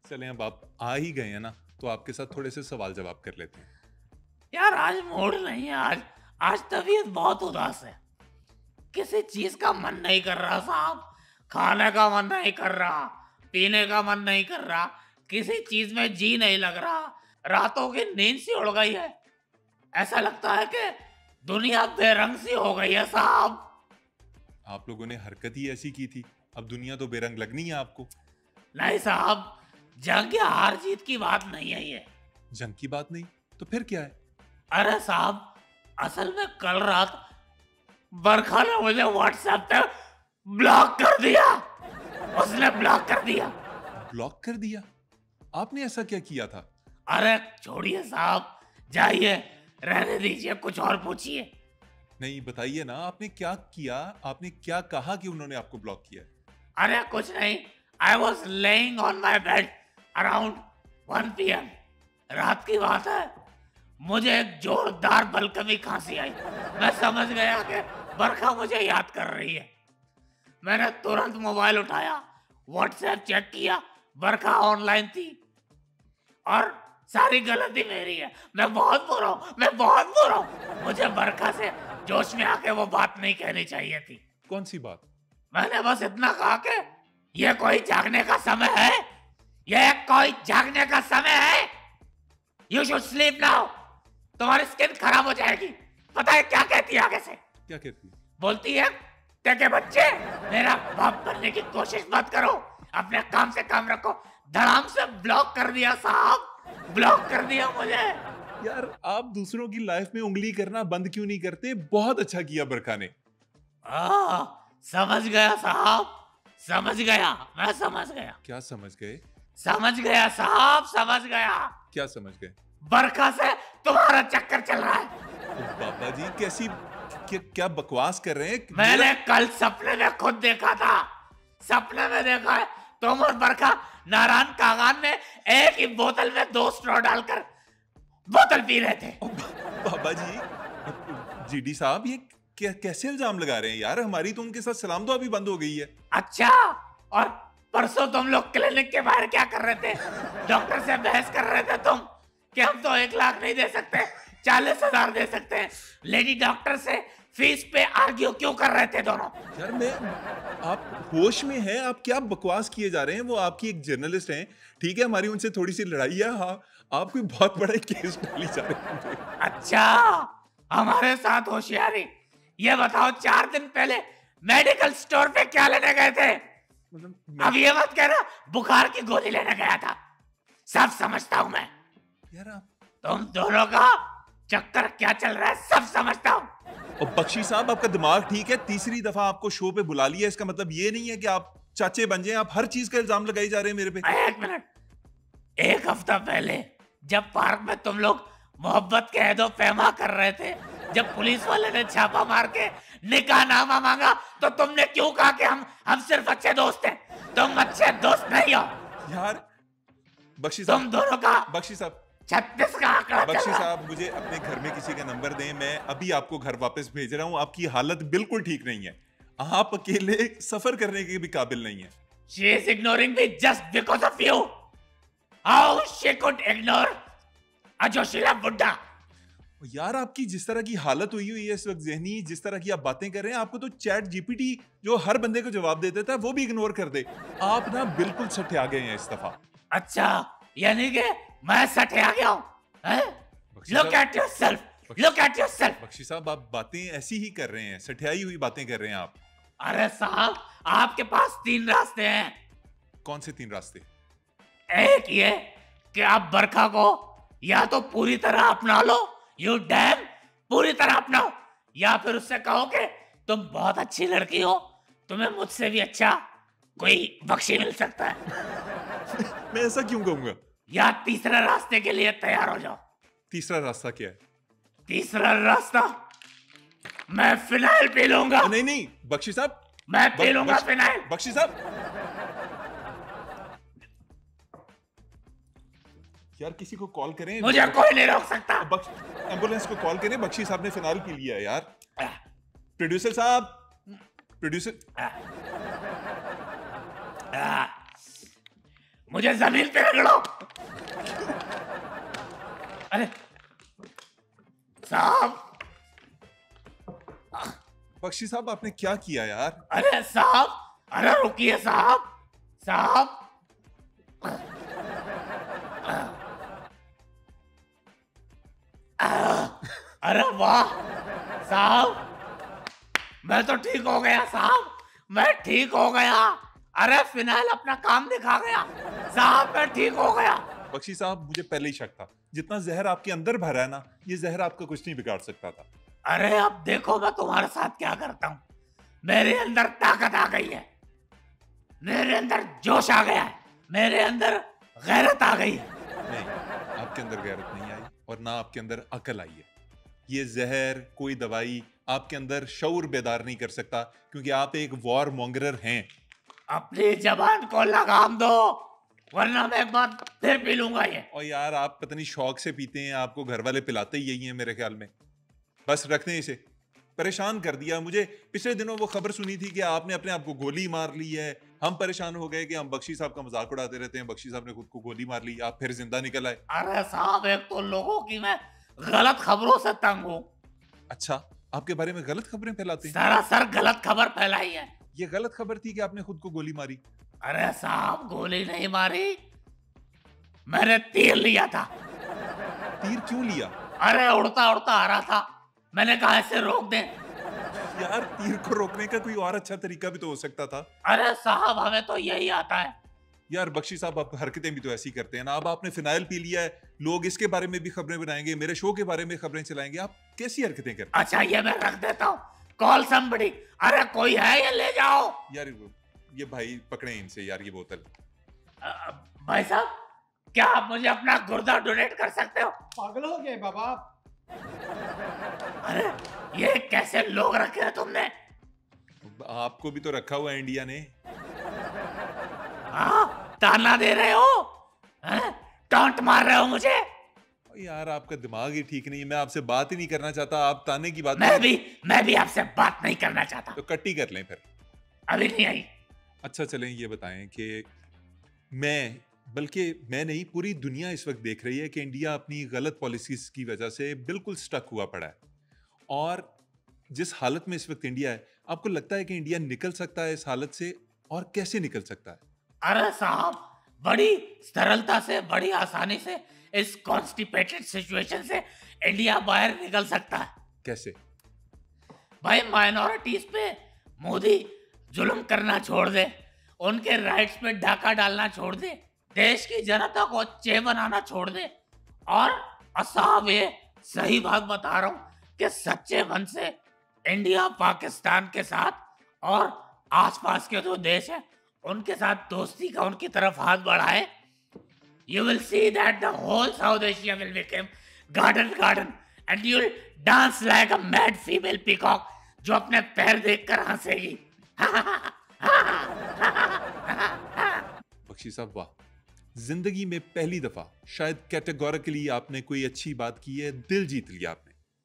चलें अब आप आ ही गए हैं ना, तो आपके साथ थोड़े से सवाल जवाब कर लेते हैं। यार आज मूड नहीं है। आज तबीयत बहुत उदास है। किसी चीज का मन नहीं कर रहा साहब। खाने का मन नहीं कर रहा, पीने का मन नहीं कर रहा, किसी चीज में जी नहीं लग रहा। रातों की नींद सी उड़ गई है। ऐसा लगता है कि दुनिया बेरंग सी हो गई है साहब। आप लोगों ने हरकत ही ऐसी की थी, अब दुनिया तो बेरंग लगनी है आपको। नहीं साहब, जंग या हार जीत की बात नहीं है ये। जंग की बात नहीं तो फिर क्या है? अरे साहब, असल में कल रात बरखा ने मुझे व्हाट्सएप पे ब्लॉक कर दिया। उसने ब्लॉक कर दिया। ब्लॉक कर दिया? आपने ऐसा क्या किया था? अरे छोड़िए साहब, जाइए, रहने दीजिए, कुछ और पूछिए। नहीं बताइए ना, आपने क्या किया, आपने क्या कहा कि उन्होंने आपको ब्लॉक किया? अरे कुछ नहीं, I was laying on my bed around 1 PM। रात की बात है, मुझे एक जोरदार बलकमी खांसी आई। मैं समझ गया कि बरखा मुझे याद कर रही है। मैंने तुरंत मोबाइल उठाया, व्हाट्सएप चेक किया, बरखा ऑनलाइन थी। और सारी गलती मेरी है। मैं बहुत बुरा हूँ, मैं बहुत बुरा हूँ। मुझे बरखा से जोश में आके वो बात नहीं कहनी चाहिए थी। कौन सी बात? मैंने बस इतना कहा कि ये कोई जागने का समय है, ये कोई जागने का समय है। You should sleep now. तुम्हारी स्किन खराब हो जाएगी। पता है क्या कहती है आगे से? क्या कहती है? बोलती है के बच्चे, मेरा बाप बनने की कोशिश मत करो, अपने काम से काम रखो। धड़ाम से ब्लॉक कर दिया साहब, ब्लॉक कर दिया मुझे। यार आप दूसरों की लाइफ में उंगली करना बंद क्यों नहीं करते? बहुत अच्छा किया बरखा ने। समझ गया साहब, समझ गया, मैं समझ गया। क्या समझ गए? समझ गया साहब, समझ गया। क्या समझ गए? बरखा से तुम्हारा चक्कर चल रहा है। बाबा जी कैसी क्या बकवास कर रहे हैं? मैंने कल सपने में खुद देखा था। सपने में देखा है तुम और बरखा नारायण कागान में एक ही बोतल में 2 स्ट्रॉ डालकर बोतल पी रहे थे। बाबा जी, जीडी साहब ये कैसे इल्जाम लगा रहे हैं यार? हमारी तो उनके साथ सलाम दुआ भी बंद हो गई है। अच्छा, और परसों तुम लोग क्लिनिक के बाहर क्या कर रहे थे? डॉक्टर से बहस कर रहे थे तुम कि हम तो 1 लाख नहीं दे सकते, 40,000 दे सकते हैं। लेडी डॉक्टर से फीस पे आर्ग्यू क्यों कर रहे थे दोनों? यार आप होश में हैं? आप क्या बकवास किए जा रहे हैं? वो आपकी एक जर्नलिस्ट हैं, ठीक है, हमारी उनसे थोड़ी सी लड़ाई है। हाँ, आप कोई बहुत बड़ा केस डाली जा रहे हैं। अच्छा, हमारे साथ होशियारी। ये बताओ 4 दिन पहले मेडिकल स्टोर पे क्या लेने गए थे? अब ये मत कहना बुखार की गोली लेने गया था। सब समझता हूं मैं। यार तुम दोनों का चक्कर क्या चल रहा है सब समझता हूं। और बख्शी साहब, आपका दिमाग ठीक है? तीसरी दफा आपको शो पे बुला लिया, इसका मतलब ये नहीं है कि आप चाचे बन जाए। आप हर चीज का इल्जाम लगाई जा रहे हैं मेरे पे। 1 मिनट, 1 हफ्ता पहले जब पार्क में तुम लोग मोहब्बत के ऐदो पैमा कर रहे थे, जब पुलिस वाले ने छापा मार के निकाहनामा मांगा, तो तुमने क्यों कहा कि हम सिर्फ अच्छे दोस्त हैं? तुम अच्छे दोस्त नहीं हो यार बख्शी साहब, तुम दोनों का बख्शी साहब, 36 का आंकड़ा चल बख्शी रहा है। साहब, मुझे अपने घर में किसी का नंबर दें, मैं अभी आपको घर वापस भेज रहा हूँ। आपकी हालत बिल्कुल ठीक नहीं है, आप अकेले सफर करने के भी काबिल नहीं है। She is ignoring me just because of you. How she could ignore a जोशीला बुड्ढा? यार आपकी जिस तरह की हालत हुई है इस वक्त ज़हनी, जिस तरह की आप बातें कर रहे हैं, आपको तो चैट जीपीटी जो हर बंदे को जवाब दे देता है वो भी इग्नोर कर दे। आप ना बिल्कुल सठे आ गए हैं इस दफा। अच्छा, यानी कि मैं सटे आ गया हूँ? Look at yourself. Look at yourself. Bakshi साहब, आप बातें ऐसी ही कर रहे हैं, सठियाई हुई बातें कर रहे हैं आप। अरे साहब, आपके पास 3 रास्ते हैं। कौन से 3 रास्ते? एक ये कि आप बरखा को या तो पूरी तरह अपना लो, यू डैम, पूरी तरह अपनाओ, या फिर उससे कहो कि तुम बहुत अच्छी लड़की हो, तुम्हें मुझसे भी अच्छा कोई बख्शी मिल सकता है। मैं ऐसा क्यों कहूंगा? या तीसरे रास्ते के लिए तैयार हो जाओ। तीसरा रास्ता क्या है? तीसरा रास्ता, मैं फिनाइल पी लूंगा। नहीं नहीं बख्शी साहब, मैं पी लूंगा फिनाइल। बख्शी साहब, यार किसी को कॉल करें, मुझे कोई नहीं रोक सकता। एम्बुलेंस को कॉल करें, बख्शी साहब ने फिनाइल पी लिया है यार। प्रोड्यूसर साहब, प्रोड्यूसर, मुझे जमीन पे रगड़ो। अरे साहब, बख्शी साहब आपने क्या किया यार? अरे साहब, अरे रुकिए साहब, साहब। अरे वाह साहब, मैं तो ठीक हो गया साहब, मैं ठीक हो गया। अरे फिनाइल अपना काम दिखा गया साहब, मैं ठीक हो गया। बख्शी साहब मुझे पहले ही शक था, जितना जहर आपके अंदर भरा है ना, ये जहर आपका कुछ नहीं बिगाड़ सकता था। अरे अब देखो मैं तुम्हारे साथ क्या करता हूँ। मेरे अंदर ताकत आ गई है, मेरे अंदर जोश आ गया है, मेरे अंदर गैरत आ गई है। नहीं, आपके अंदर गैरत नहीं आई और ना आपके अंदर अकल आई है। ये जहर, कोई दवाई आपके अंदर शऊर बेदार नहीं कर सकता, क्योंकि आप एक वॉर मॉन्गरर हैं। अपनी जबान को लगाम दो, वरना मैं एक बार फिर पी लूंगा ये। और यार आप पता नहीं शौक से पीते हैं, आपको घर वाले पिलाते ही यही हैं मेरे ख्याल में। बस रखते हैं इसे, परेशान कर दिया मुझे। पिछले दिनों वो खबर सुनी थी कि आपने अपने आप को गोली मार ली है। हम परेशान हो गए कि हम बख्शी साहब का मजाक उड़ाते रहते हैं, बख्शी साहब ने खुद को गोली मार ली, आप फिर जिंदा निकल आए। अरे साहब, एक तो लोगों की मैं गलत खबरों से तंग हूँ। अच्छा, आपके बारे में गलत खबरें फैलाते हैं? सरासर गलत खबर फैलाई है। ये गलत खबर थी कि आपने खुद को गोली मारी। अरे साहब, गोली नहीं मारी, मैंने तीर लिया था। तीर क्यों लिया? अरे उड़ता उड़ता आ रहा था, मैंने कहा इसे रोक दे। यार तीर को रोकने का कोई और अच्छा तरीका भी तो हो सकता था। अरे साहब, हमें तो यही आता है। यार बख्शी साहब आप हरकतें भी तो ऐसी करते हैं ना। अब आपने फिनाइल पी लिया है, लोग इसके बारे में भी खबरें बनाएंगे, मेरे शो के बारे में खबरें चलाएंगे, आप कैसी हरकतें करते हैं? अच्छा ये मैं रख देता हूँ, कॉल समबडी। अरे कोई है, ये ले जाओ। यार ये भाई पकड़े इनसे यार ये बोतल। भाई साहब, क्या आप मुझे अपना गुर्दा डोनेट कर सकते हो? पागल हो गए बाबा आप? अरे ये कैसे लोग रखे हैं तुमने? आपको भी तो रखा हुआ है इंडिया ने। हाँ, ताना दे रहे हो, टॉन्ट मार रहे हो मुझे। यार आपका दिमाग ही ठीक नहीं है, मैं आपसे बात ही नहीं करना चाहता, आप ताने की बात। मैं भी आपसे बात नहीं करना चाहता। तो कट्टी कर लें फिर। अभी नहीं आई। अच्छा चलें, ये बताएं कि बल्कि मैं नहीं, पूरी दुनिया इस वक्त देख रही है कि इंडिया अपनी गलत पॉलिसीज की वजह से बिल्कुल स्टक हुआ पड़ा है। और जिस हालत में इस वक्त इंडिया है, आपको लगता है कि इंडिया निकल सकता है इस हालत से, और कैसे निकल सकता है? अरे साहब, बड़ी सरलता से, बड़ी आसानी से इस कॉन्स्टिपेटेड सिचुएशन से इंडिया बाहर निकल सकता है। कैसे? भाई माइनॉरिटीज पे मोदी जुल्म करना छोड़ दे, उनके राइट्स पे डाका डालना छोड़ दे, देश की जनता को चे बनाना छोड़ दे। और साहब ये सही बात बता रहा हूं कि सच्चे मन से इंडिया पाकिस्तान के साथ और आसपास के जो देश हैं उनके साथ दोस्ती का उनकी तरफ हाथ बढ़ाए, you will see that the whole South Asia will become garden and you'll dance like a mad female peacock जो अपने पैर देखकर हंसेगी। बख्शी साहब वाह, जिंदगी में पहली दफा शायद कैटेगोरिकली आपने कोई अच्छी बात की है, दिल जीत लिया आपने।